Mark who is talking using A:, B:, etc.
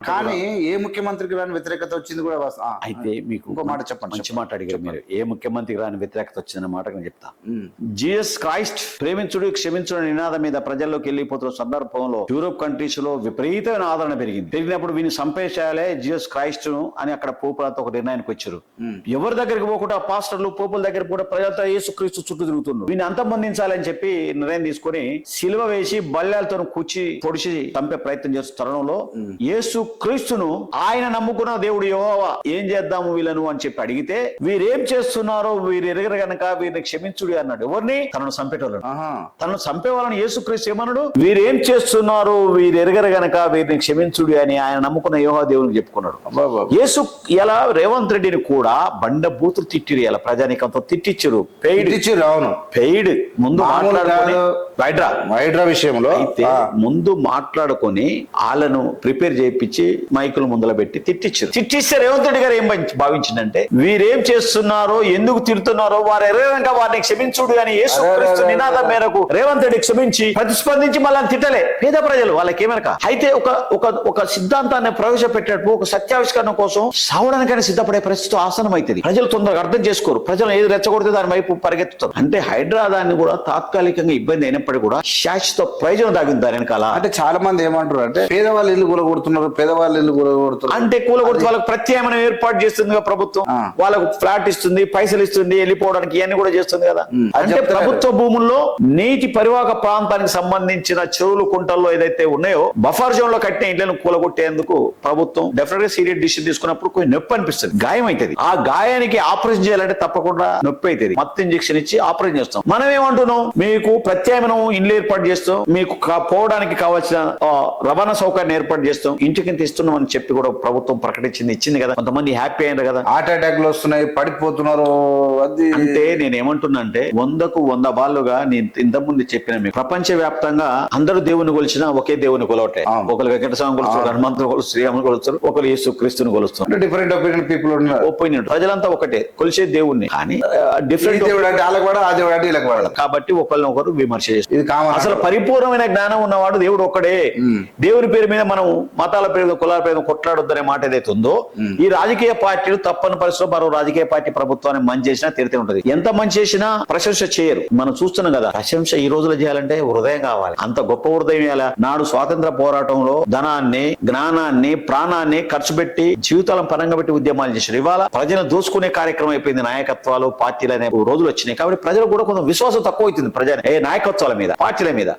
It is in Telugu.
A: కానీ ఏ ముఖ్యమంత్రికి రాని వ్యతిరేకత వచ్చింది కూడా
B: అయితే మీకు
A: ఇంకో మాట చెప్పండి.
B: మంచి మాట అడిగారు మీరు. ఏ ముఖ్యమంత్రికి రాని వ్యతిరేకత వచ్చిందన్న మాట నేను చెప్తా. జీసస్ క్రైస్ట్ ప్రేమించుడు క్షమించుడు నినాదం మీద ప్రజల్లోకి వెళ్ళిపోతున్న సందర్భంలో యూరోప్ కంట్రీస్ లో విపరీతమైన ఆదరణ పెరిగినప్పుడు వీని సంపేశాలే జీసస్ క్రైస్ట్ అని అక్కడ పోపులతో ఒక నిర్ణయానికి వచ్చారు. ఎవరి దగ్గరికి పోకుండా పాస్టర్లు పోపుల దగ్గర కూడా ప్రజలతో యేసుక్రీస్తు చుట్టూ తిరుగుతున్నారు. వీని అంతమొందించాలని చెప్పి నిర్ణయం తీసుకొని సిలువ వేసి బల్యాలతో కూర్చి పొడిచి చంపే ప్రయత్నం చేస్తున్న తరుణంలో యేసు క్రీస్తును ఆయన నమ్ముకున్న దేవుడు యెహోవా ఏం చేద్దాము వీళ్ళను అని చెప్పి అడిగితే వీరేం చేస్తున్నారో వీరు ఎరగరు గనక వీరిని క్షమించుడి అన్నాడు. ఎవరిని? తనను చంపేటోళ్ళను. తనను చంపేవాళ్ళని యేసుక్రీస్తు ఏమన్నాడు? వీరేం చేస్తున్నారు వీరు ఎరగరు గనక వీరిని క్షమించుడి అని ఆయన నమ్ముకున్న యెహోవా దేవునికి చెప్పుకున్నాడు. యేసు ఇలా రేవంత్ రెడ్డిని కూడా బండ బూతులు తిట్టిరు. ఇలా ప్రజానికంతో తిట్టించారు. పెయిడ్ ముందు
A: వైడ్రా విషయంలో
B: అయితే ముందు మాట్లాడుకొని వాళ్ళను ప్రిపేర్ చేయించి మైకులు ముందల పెట్టి తిట్టిస్తే రేవంత్ రెడ్డి గారు ఏం భావించిందంటే వీరేం చేస్తున్నారో ఎందుకు తిడుతున్నారో వారు ఎరగక వారిని క్షమించుడు అని యేసుక్రీస్తు నినాదం మేరకు రేవంత్ రెడ్డి క్షమించి ప్రతిస్పందించి మళ్ళీ తిట్టలే. పేద ప్రజలు వాళ్ళకి ఏమనక. అయితే ఒక సిద్ధాంతాన్ని ప్రవేశపెట్టేటప్పుడు ఒక సత్యావిష్కరణ కోసం సావడానికైనా సిద్ధపడే పరిస్థితి ఆసనం అవుతుంది. ప్రజలు తొందరగా అర్థం చేసుకోరు. ప్రజలు ఏది రెచ్చగొడితే దాని వైపు పరిగెత్తుతారు. అంటే హైదరాబాద్ కూడా తాత్కాలికంగా ఇబ్బంది అయినప్పటికీ కూడా శాశ్వత ప్రయోజనం దాగింది దాని వెనకాల.
A: అంటే చాలా మంది ఏమంటారు అంటే పేదవాళ్ళు ఇల్లు కూలగొడుతున్నారు, పేదవాళ్ళు ఇల్లు కూలగొడుతున్నారు.
B: అంటే కూలగొడుతూ వాళ్ళకి ప్రత్యామ్నాయం ఏర్పాటు చేస్తుంది ప్రభుత్వం. వాళ్ళకు ఫ్లాట్ ఇస్తుంది, పైసలు ఇస్తుంది, వెళ్ళిపోవడానికి ఇవన్నీ కూడా చేస్తుంది కదా. అంటే ప్రభుత్వ భూముల్లో నీటి పరివాహక ప్రాంతానికి సంబంధించిన చెరువులు కుంటల్లో ఏదైతే ఉన్నాయో బఫర్ జోన్ లో కట్టిన ఇళ్లను కూలగొట్టేందుకు ప్రభుత్వం డెఫినెట్ గా సీరియస్ డిసిషన్ తీసుకున్నప్పుడు కొంచెం నొప్పి అనిపిస్తుంది, గాయం అవుతుంది. ఆ గాయానికి ఆపరేషన్ చేయాలంటే తప్పకుండా నొప్పి అవుతుంది. మత్తు ఇంజెక్షన్ ఇచ్చి ఆపరేషన్ చేస్తాం. మనం ఏమంటున్నాం? మీకు ప్రత్యామ్నాయం ఇల్లు ఏర్పాటు చేస్తాం, మీకు పోవడానికి కావాల్సిన రవాణా సౌకర్యాన్ని ఏర్పాటు చేస్తాం, ఇంటికి ఇస్తున్నాం అని చెప్పి కూడా ప్రభుత్వం ఇచ్చింది కదా. కొంతమంది హ్యాపీ అయినారు కదా.
A: హార్ట్ అటాక్లు వస్తున్నాయి, పడిపోతున్నారు. అది
B: అంటే నేను ఏమంటున్నా అంటే 100కు 100 బాలుగా నేను ఇంతకుముందు చెప్పిన మీకు ప్రపంచ వ్యాప్తంగా అందరూ దేవుని కొలిచినా ఒకే దేవుని కొలవటే. ఒకరు వెంకటస్వామి కొలుస్తారు, హనుమంతుని కొలుస్తారు, శ్రీరాముని కొలుస్తారు, ఒకరు యేసు క్రీస్తుని కొలుస్తారు.
A: డిఫరెంట్ ఒపీనియన్ పీపుల్ ఉన్నారు.
B: ఒపీనియన్ ప్రజలంతా ఒకటే కొలిచే దేవుణ్ణి. కానీ డిఫరెంట్
A: దేవుడు అంటే వాళ్ళకి కూడా ఆ దేవుడు అంటే వీళ్ళకి కూడా.
B: కాబట్టి ఒకరినొకరు విమర్శ చేస్తారు.
A: ఇది కామన్.
B: అసలు పరిపూర్ణమైన జ్ఞానం ఉన్నవాడు దేవుడు ఒక్కడే. దేవుని పేరు మీద మనం మతాల పేరు కులాల పేరు కొట్లాడొద్దనే మాట ఏదైతే ఉందో ఈ రాజకీయ పార్టీలు తప్పని పరిస్థితుల్లో మరో రాజకీయ పార్టీ ప్రభుత్వాన్ని మంచి చేసినా తీరుతూ ఉంటది. ఎంత మంచి చేసినా ప్రశంస చేయరు. మనం చూస్తున్నాం కదా. ప్రశంస ఈ రోజులో చేయాలంటే హృదయం కావాలి. అంత గొప్ప హృదయం ఇవ్వాలి. నాడు స్వాతంత్ర పోరాటంలో ధనాన్ని, జ్ఞానాన్ని, ప్రాణాన్ని ఖర్చు పెట్టి జీవితాలను పరంగా పెట్టి ఉద్యమాలు చేశారు. ఇవాళ ప్రజలను దోసుకునే కార్యక్రమం అయిపోయింది. నాయకత్వాలు పార్టీలు అనే రోజులు వచ్చినాయి. కాబట్టి ప్రజలు కూడా కొంచెం విశ్వాసం తక్కువ అవుతుంది ప్రజలు నాయకత్వాల మీద, పార్టీల మీద.